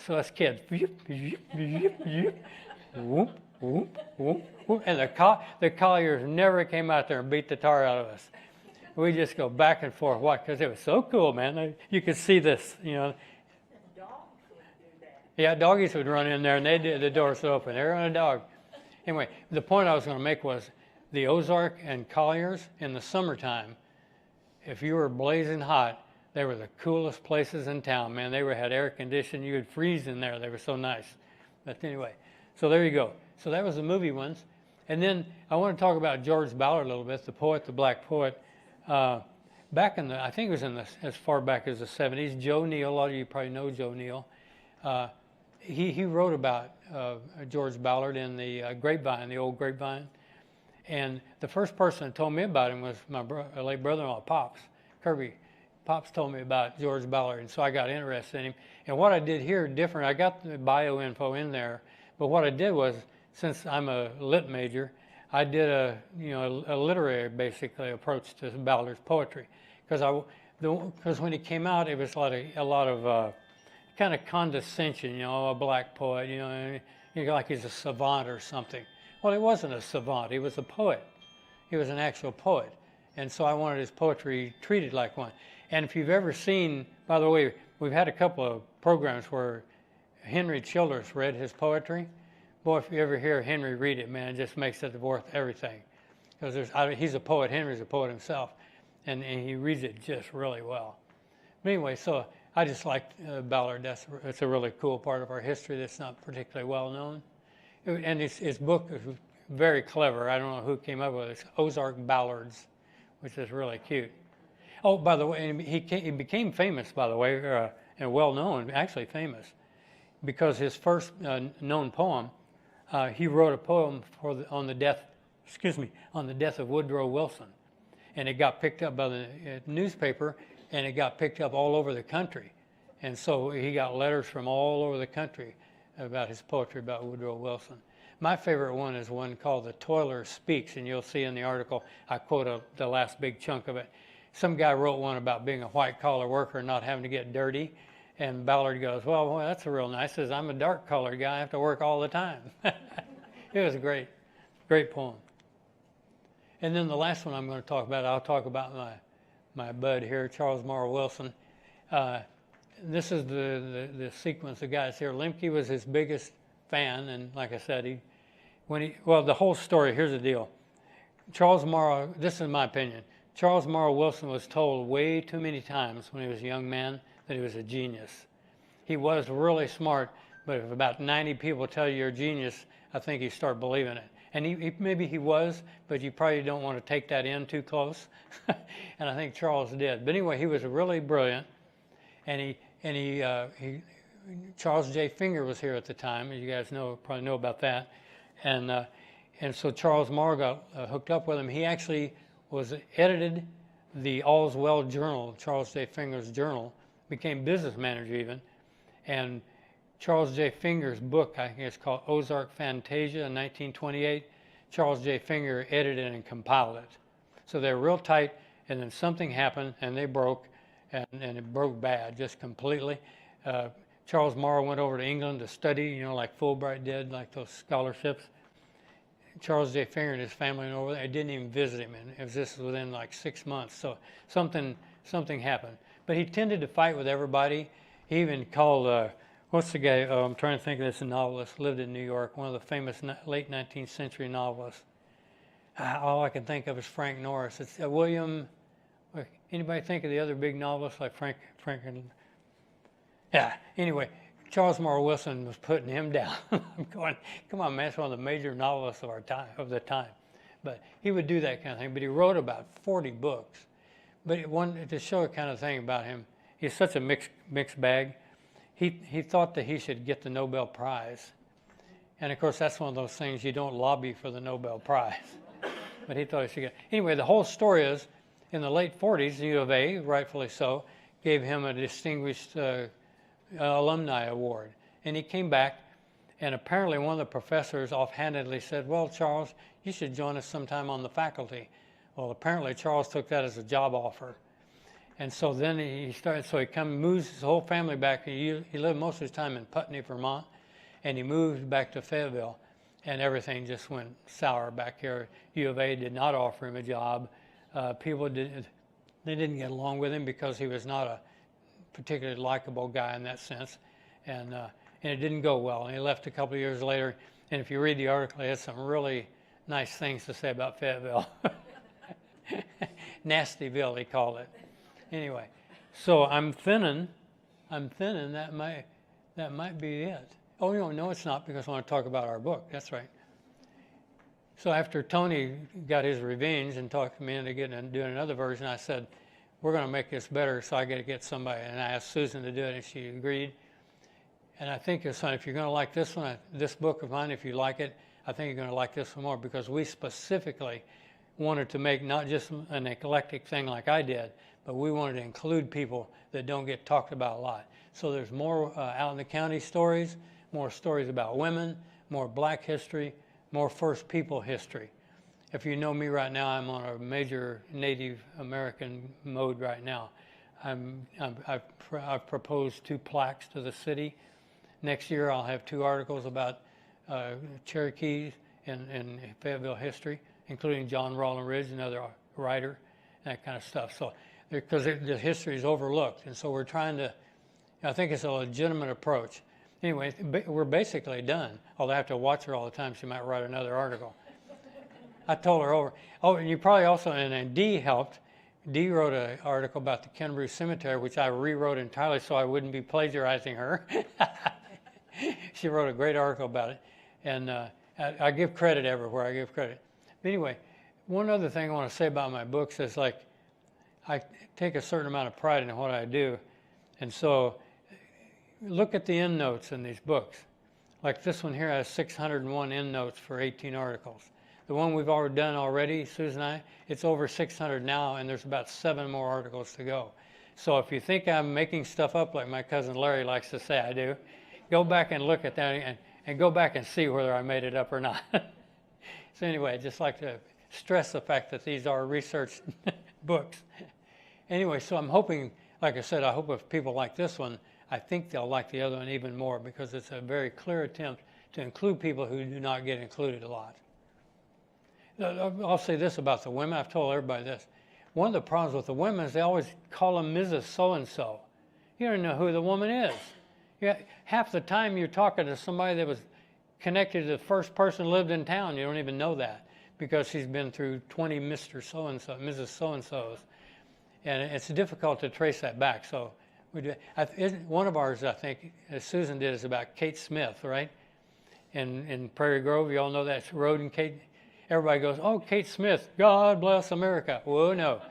So us kids, whoop, whoop, whoop, whoop. And the Colliers never came out there and beat the tar out of us. We just go back and forth. Why? Because it was so cool, man. You could see this, Dogs would do that. Yeah, doggies would run in there, and the doors would open. They were on a dog. Anyway, the point I was going to make was the Ozark and Colliers in the summertime, if you were blazing hot, they were the coolest places in town, man. They had air conditioning. You would freeze in there. They were so nice. But anyway, so there you go. So that was the movie ones. And then I want to talk about George Ballard a little bit, the poet, the black poet. Back in I think it was as far back as the 70s, Joe Neal, a lot of you probably know Joe Neal. He wrote about George Ballard in the Grapevine, the old Grapevine. And the first person that told me about him was my late brother-in-law, Pops, Kirby. Pops told me about George Ballard, and so I got interested in him. And what I did here different, I got the bio info in there, but what I did was, since I'm a lit major, I did a literary, basically, approach to Ballard's poetry. Because when he came out, it was a lot of kind of condescension, a black poet, like he's a savant or something. Well, he wasn't a savant. He was a poet. He was an actual poet. And so I wanted his poetry treated like one. And if you've ever seen, by the way, we've had a couple of programs where Henry Childers read his poetry. Boy, if you ever hear Henry read it, man, it just makes it worth everything. Because he's a poet, Henry's a poet himself, and he reads it just really well. But anyway, so I just like Ballard. That's a really cool part of our history that's not particularly well known. And his book is very clever. I don't know who came up with it. It's Ozark Ballards, which is really cute. Oh, by the way, he became famous, by the way, and well known, actually famous, because his first known poem, he wrote a poem on the death of Woodrow Wilson, and it got picked up by the newspaper, and it got picked up all over the country, and so he got letters from all over the country about his poetry about Woodrow Wilson. My favorite one is one called "The Toiler Speaks," and you'll see in the article I quote the last big chunk of it. Some guy wrote one about being a white-collar worker and not having to get dirty, and Ballard goes, well, boy, that's a real nice. He says, I'm a dark-colored guy. I have to work all the time. It was a great poem. And then the last one I'm going to talk about, I'll talk about my bud here, Charles Morrow Wilson. This is the sequence of guys here. Lemke was his biggest fan, and like I said, the whole story, here's the deal. Charles Morrow, this is my opinion, Charles Morrow Wilson was told way too many times when he was a young man that he was a genius. He was really smart, but if about 90 people tell you you're a genius, I think you start believing it. And maybe he was, but you probably don't want to take that in too close. And I think Charles did. But anyway, he was really brilliant, and Charles J. Finger was here at the time, as you guys probably know about that, and so Charles Morrow got hooked up with him. He actually edited the All's Well Journal, Charles J. Finger's journal, became business manager even, and Charles J. Finger's book, I think it's called Ozark Fantasia in 1928, Charles J. Finger edited and compiled it. So they're real tight, and then something happened, and they broke, and it broke bad, just completely. Charles Morrow went over to England to study, like Fulbright did, like those scholarships. Charles J. Finger and his family went over there. I didn't even visit him, and it was just within like 6 months. So something happened. But he tended to fight with everybody. He even called, what's the guy, I'm trying to think of this novelist, lived in New York, one of the famous late 19th century novelists. All I can think of is Frank Norris. It's William, anybody think of the other big novelists like Frank? Yeah, anyway. Charles Morrow Wilson was putting him down. I'm going, come on, man, it's one of the major novelists of the time. But he would do that kind of thing. But he wrote about 40 books. But to show a kind of thing about him, he's such a mixed bag. He thought that he should get the Nobel Prize. And of course, that's one of those things you don't lobby for the Nobel Prize. But he thought he should get. Anyway, the whole story is, in the late 40s, U of A, rightfully so, gave him a distinguished alumni award, and he came back, and apparently one of the professors offhandedly said, well, Charles, you should join us sometime on the faculty. Well, apparently Charles took that as a job offer, and so then he moves his whole family back. He lived most of his time in Putney, Vermont, and he moved back to Fayetteville, and everything just went sour back here. U of A did not offer him a job. They didn't get along with him because he was not a particularly likable guy in that sense, and it didn't go well. And he left a couple of years later, and if you read the article, he had some really nice things to say about Fayetteville. Nastyville, he called it. Anyway, so I'm thinning. That might be it. Oh no, it's not, because I want to talk about our book. That's right. So after Tony got his revenge and talked me into doing another version, I said, we're going to make this better, so I got to get somebody. And I asked Susan to do it, and she agreed. And I think if you're going to like this one, this book of mine, if you like it, I think you're going to like this one more, because we specifically wanted to make not just an eclectic thing like I did, but we wanted to include people that don't get talked about a lot. So there's more out in the county stories, more stories about women, more black history, more First People history. If you know me right now, I'm on a major Native American mode right now. I've proposed 2 plaques to the city. Next year, I'll have 2 articles about Cherokees in Fayetteville history, including John Rawlin Ridge, another writer, that kind of stuff. So because the history is overlooked. And so we're trying to, I think it's a legitimate approach. Anyway, we're basically done. Although I have to watch her all the time. She might write another article. I told her over. Oh, and you probably also, and Dee helped. Dee wrote an article about the Kenbroo Cemetery, which I rewrote entirely so I wouldn't be plagiarizing her. She wrote a great article about it. And I give credit everywhere. I give credit. But anyway, one other thing I want to say about my books is, like, I take a certain amount of pride in what I do. And so look at the endnotes in these books. Like this one here has 601 endnotes for 18 articles. The one we've already done already, Susan and I, it's over 600 now, and there's about 7 more articles to go. So if you think I'm making stuff up like my cousin Larry likes to say I do, go back and look at that and go back and see whether I made it up or not. So anyway, I'd just like to stress the fact that these are research books. Anyway, so I'm hoping, like I said, I hope if people like this one, I think they'll like the other one even more, because it's a very clear attempt to include people who do not get included a lot. I'll say this about the women. I've told everybody this. One of the problems with the women is they always call them Mrs. So-and-so. You don't know who the woman is. Half the time you're talking to somebody that was connected to the first person who lived in town. You don't even know that, because she's been through 20 Mr. So-and-so, Mrs. So-and-sos. And it's difficult to trace that back. So we do. One of ours, I think, as Susan did, is about Kate Smith, right? In Prairie Grove, you all know that road in Kate. Everybody goes, oh, Kate Smith, God bless America. Whoa, no.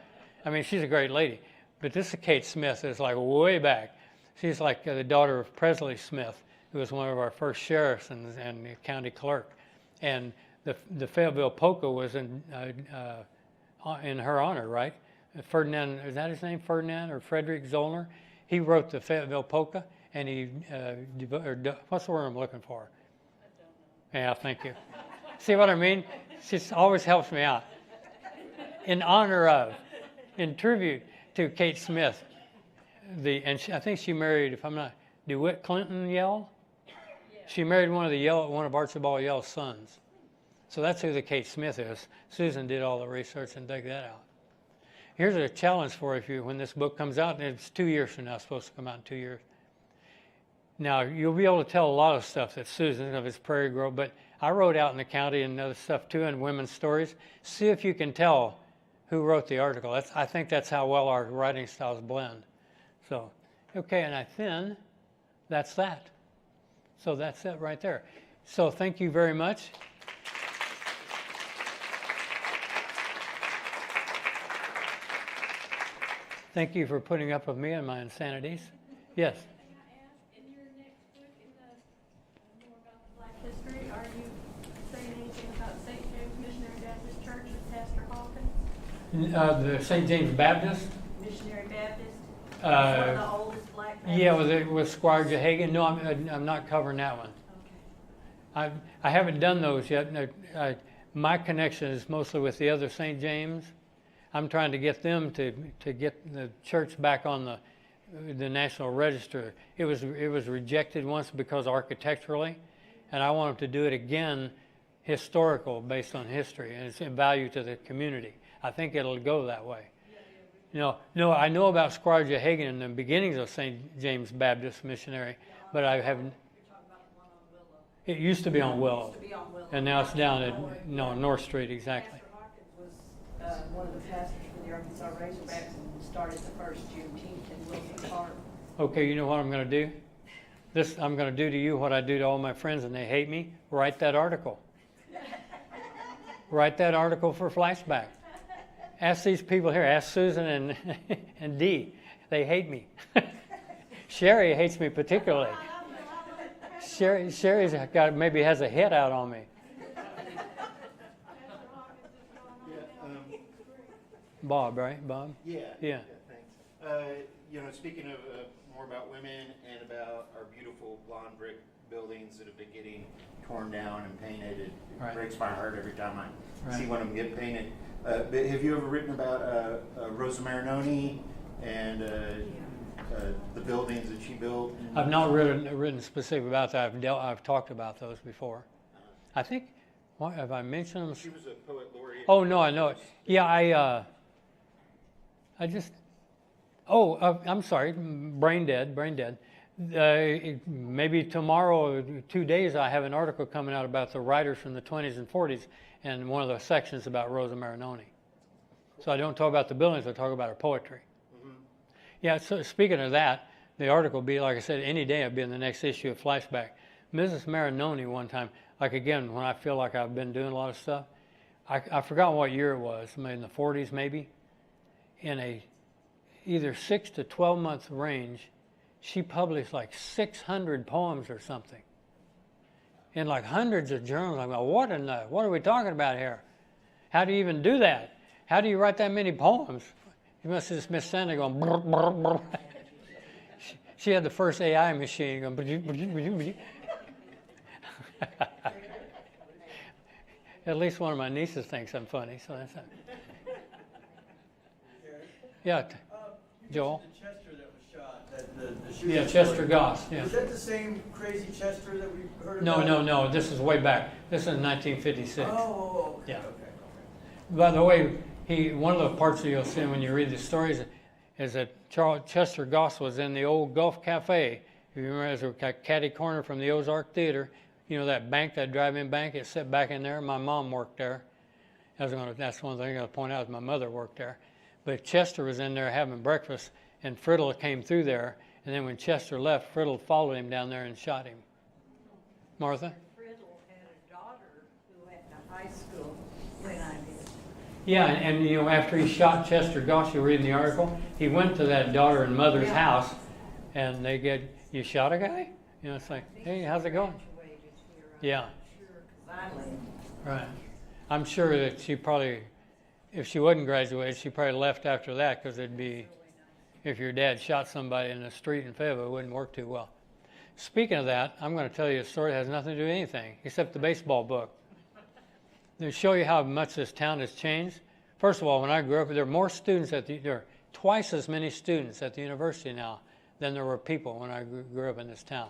I mean, she's a great lady. But this is Kate Smith. It's like way back. She's like the daughter of Presley Smith, who was one of our first sheriffs and the county clerk. And the Fayetteville Polka was in her honor, right? Ferdinand, is that his name, Ferdinand or Frederick Zollner? He wrote the Fayetteville Polka, and he, what's the word I'm looking for? I don't know. Yeah, thank you. See what I mean? She always helps me out. In honor of, in tribute to Kate Smith, I think she married, if I'm not, DeWitt Clinton Yell? Yeah. She married one of Archibald Yell's sons. So that's who the Kate Smith is. Susan did all the research and dug that out. Here's a challenge for you when this book comes out, and it's 2 years from now. It's supposed to come out in 2 years. Now, you'll be able to tell a lot of stuff that Susan, of his Prairie Grove, but I wrote out in the county and other stuff too, and women's stories. See if you can tell who wrote the article. I think that's how well our writing styles blend. So, okay, and then that's that. So that's it right there. So thank you very much. Thank you for putting up with me and my insanities. Yes? Can I ask, in your next book, more about the Black history, are you saying anything about St. James Missionary Baptist Church with Pastor Hawkins? The St. James Baptist? Missionary Baptist? One of the oldest Black Baptists? Yeah, with Squire Jehagan. No, I'm not covering that one. Okay. I haven't done those yet. My connection is mostly with the other St. James. I'm trying to get them to get the church back on the National Register. It was rejected once because architecturally, and I want them to do it again, historical, based on history, and it's in value to the community. I think it'll go that way. No, I know about Squire Jehagan in the beginnings of St. James Baptist Missionary, but I haven't. You're talking about the one on Willow. It used to be on Willow, It used to be on Willow. And now it's down at North Street, exactly. Pastor Hawkins was one of the pastors for the Arkansas Razorbacks and started the first Juneteenth in Wilson Park. Okay, you know what I'm going to do? I'm going to do to you what I do to all my friends, and they hate me. Write that article. Write that article for flashback. Ask these people here. Ask Susan and Dee. They hate me. Sherry hates me particularly. Sherry's maybe has a hit out on me. Bob, right? Bob? Yeah. Thanks. Speaking of more about women and about our beautiful blonde brick buildings that have been getting torn down and painted, it breaks my heart every time I see one of them get painted. But have you ever written about Rosa Marinoni and the buildings that she built? I've not written specifically about that. I've talked about those before. I think. What have I mentioned them? She was a poet laureate. Oh no, I know it. Yeah, I just I'm sorry, brain dead. Maybe tomorrow, 2 days, I have an article coming out about the writers from the 20s and 40s, and one of the sections about Rosa Marinoni. So I don't talk about the buildings, I talk about her poetry. Mm-hmm. Yeah, so speaking of that, the article will be, like I said, any day it'll be in the next issue of Flashback. Mrs. Marinoni one time, like again, when I feel like I've been doing a lot of stuff, I forgot what year it was, maybe in the 40s maybe, in a either 6 to 12 month range, she published like 600 poems or something in like hundreds of journals. I'm going, what are we talking about here? How do you even do that? How do you write that many poems? You must have just been standing going, brr, brr, brr. She had the first AI machine going, at least one of my nieces thinks I'm funny, so that's it. Yeah, Joel? The Chester that was shot, the shooting Yeah, Chester story. Goss, yeah. Is that the same crazy Chester that we heard No, about? this is way back. This is 1956. Oh, okay, Yeah. okay. By the way, one of the parts that you'll see when you read the stories is that Chester Goss was in the old Gulf Cafe. If you remember, there's a catty corner from the Ozark Theater. You know that bank, that drive-in bank? It sat back in there. My mom worked there. That's one thing I'm going to point out is my mother worked there. But Chester was in there having breakfast, and Fridley came through there. And then when Chester left, Fridley followed him down there and shot him. Martha? Fridley had a daughter who went to high school when I did. Yeah, and you know, after he shot Chester Goss, you read in the article, he went to that daughter and mother's house, and they get, you shot a guy? You know, it's like, hey, how's it going? Yeah. Right. I'm sure that she probably, if she wasn't graduated, she probably left after that, because it'd be, if your dad shot somebody in the street in Fayetteville, it wouldn't work too well. Speaking of that, I'm going to tell you a story that has nothing to do with anything except the baseball book. To show you how much this town has changed. First of all, when I grew up, there are more students there are twice as many students at the university now than there were people when I grew up in this town.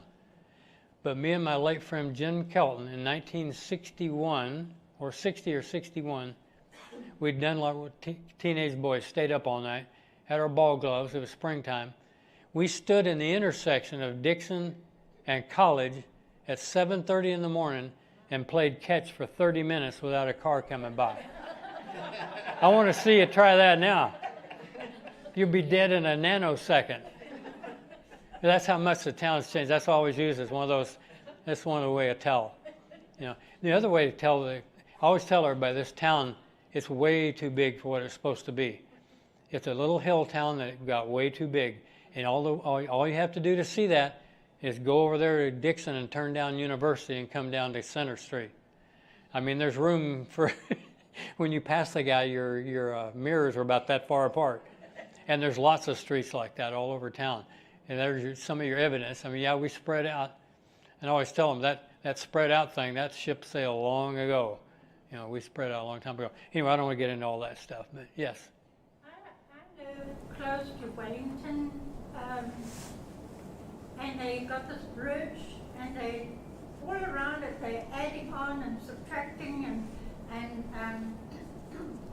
But me and my late friend Jim Kelton in 1961, or 60 or 61, we'd done like what teenage boys, stayed up all night, had our ball gloves, it was springtime. We stood in the intersection of Dixon and College at 7:30 in the morning and played catch for 30 minutes without a car coming by. I want to see you try that now. You'll be dead in a nanosecond. That's how much the town's changed. That's always used as one of those, that's one of the way to tell. You know, the other way to tell, I always tell everybody, this town, it's way too big for what it's supposed to be. It's a little hill town that got way too big. And all you have to do to see that is go over there to Dixon and turn down University and come down to Center Street. I mean, there's room for, when you pass the guy, your mirrors are about that far apart. And there's lots of streets like that all over town. And there's some of your evidence. I mean, yeah, we spread out. And I always tell them that spread out thing, that ship sailed long ago. You know, we spread out a long time ago. Anyway, I don't want to get into all that stuff, but yes. I live close to Wellington, and they got this bridge, and they all around it they're adding on and subtracting, and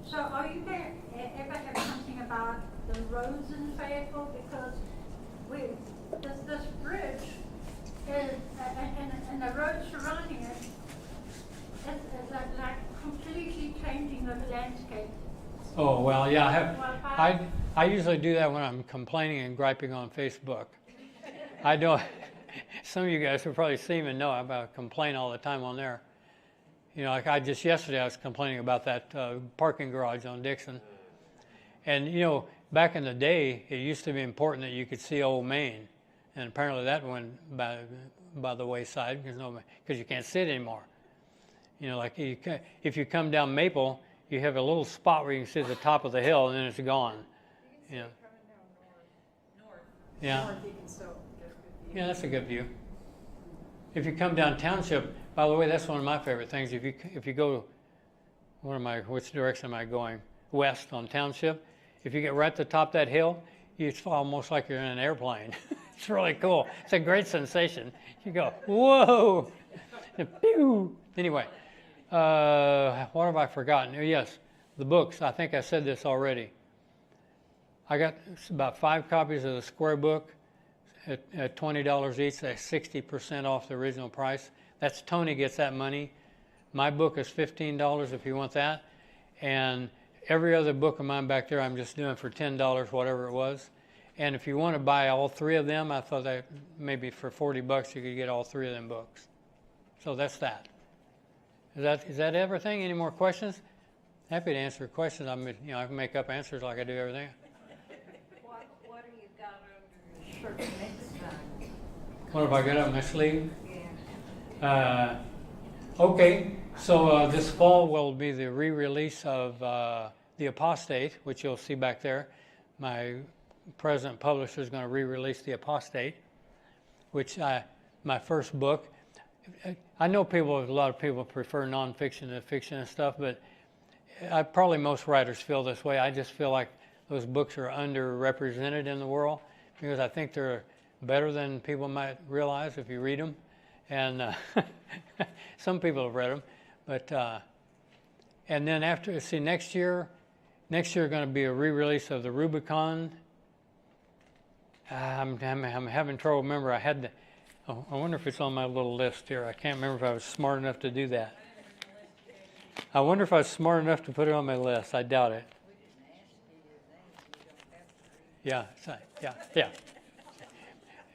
so are you going to ever have something about the roads in Fayetteville? Because this bridge is, and the roads surrounding it is like completely changing the landscape. Oh, well, yeah, I usually do that when I'm complaining and griping on Facebook. I know some of you guys who probably see me know I complain all the time on there. You know, like yesterday I was complaining about that parking garage on Dixon. And, you know, back in the day, it used to be important that you could see Old Main. And apparently that went by the wayside because you can't see it anymore. You know, like if you come down Maple, you have a little spot where you can see the top of the hill, and then it's gone. You know. Yeah. Yeah, that's a good view. If you come down Township, by the way, that's one of my favorite things. If you go, which direction am I going? West on Township. If you get right to the top of that hill, it's almost like you're in an airplane. It's really cool. It's a great sensation. You go, whoa, and pew. Anyway, what have I forgotten? Oh, yes, the books. I think I said this already. I got about 5 copies of the Square book at $20 each. That's 60% off the original price. That's Tony gets that money. My book is $15 if you want that. And every other book of mine back there I'm just doing for $10, whatever it was. And if you want to buy all 3 of them, I thought that maybe for $40 you could get all 3 of them books. So that's that. Is that everything? Any more questions? Happy to answer questions. I can make up answers like I do everything. What do you got under your shirt next time? What have I got up my sleeve? Yeah. Okay, so this fall will be the re-release of The Apostate, which you'll see back there. My present publisher is going to re-release The Apostate, which my first book. I know a lot of people prefer nonfiction to fiction and stuff, but probably most writers feel this way. I just feel like those books are underrepresented in the world because I think they're better than people might realize if you read them. And some people have read them, but and then next year going to be a re-release of the Rubicon. I'm having trouble remember. I wonder if it's on my little list here. I can't remember if I was smart enough to do that. I wonder if I was smart enough to put it on my list. I doubt it. Yeah.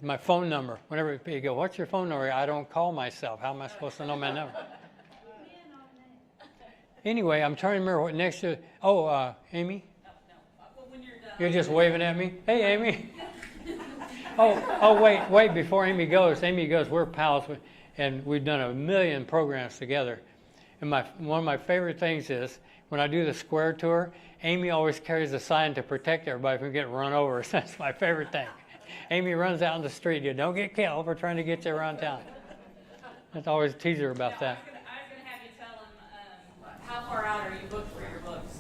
My phone number. Whenever you go, what's your phone number? I don't call myself. How am I supposed to know my number? Anyway, I'm trying to remember what next year. Oh, Amy? No. When you're done. You're just waving at me? Hey, Amy. Wait, before Amy goes, we're pals, and we've done 1 million programs together. And one of my favorite things is, when I do the Square tour, Amy always carries a sign to protect everybody from getting run over. That's my favorite thing. Amy runs out in the street, you don't get killed, we're trying to get you around town. That's always a teaser about that. I was going to have you tell them how far out are you booked for your books?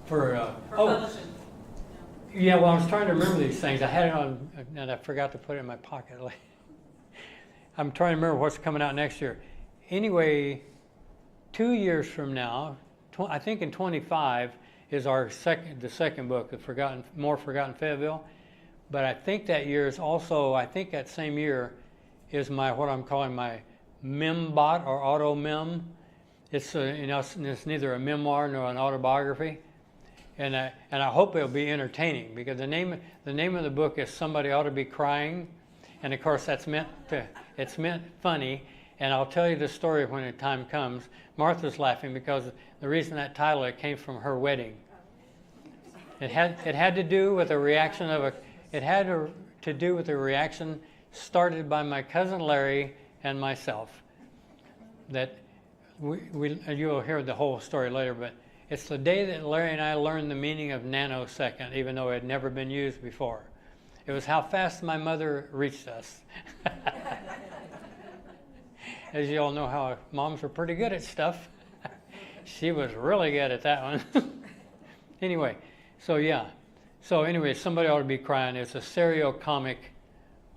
For publishing. Yeah, well, I was trying to remember these things. I had it on, and I forgot to put it in my pocket. I'm trying to remember what's coming out next year. Anyway, 2 years from now, I think in 25 is the second book, More Forgotten Fayetteville. But I think that year is also, that same year is what I'm calling my MemBot or auto mem. It's it's neither a memoir nor an autobiography. And I hope it'll be entertaining because the name of the book is Somebody Ought to Be Crying, and of course it's meant funny. And I'll tell you the story when the time comes. Martha's laughing because the reason that title it came from her wedding. It had to do with a reaction to do with a reaction started by my cousin Larry and myself. That you'll hear the whole story later, but. It's the day that Larry and I learned the meaning of nanosecond, even though it had never been used before. It was how fast my mother reached us. As you all know how moms are pretty good at stuff. She was really good at that one. Anyway, Somebody Ought to Be Crying. It's a serio-comic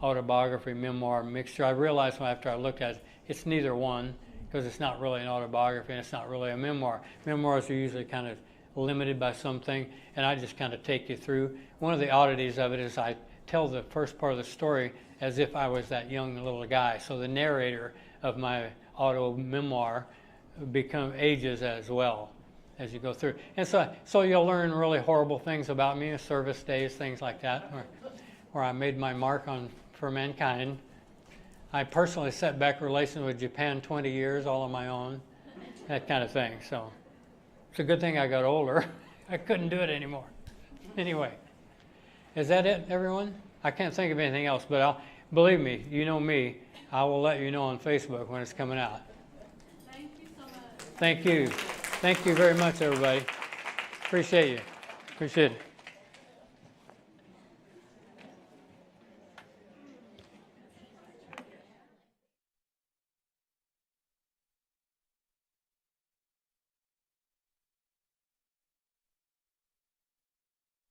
autobiography, memoir mixture. I realized after I looked at it, it's neither one. Because it's not really an autobiography and it's not really a memoir. Memoirs are usually kind of limited by something, and I just kind of take you through. One of the oddities of it is I tell the first part of the story as if I was that young little guy. So the narrator of my auto memoir ages as well as you go through. And so you'll learn really horrible things about me, service days, things like that, where I made my mark for mankind. I personally set back relations with Japan 20 years, all on my own, that kind of thing. So it's a good thing I got older. I couldn't do it anymore. Anyway, is that it, everyone? I can't think of anything else, but believe me, you know me, I will let you know on Facebook when it's coming out. Thank you so much. Thank you. Thank you very much, everybody. Appreciate you. Appreciate it.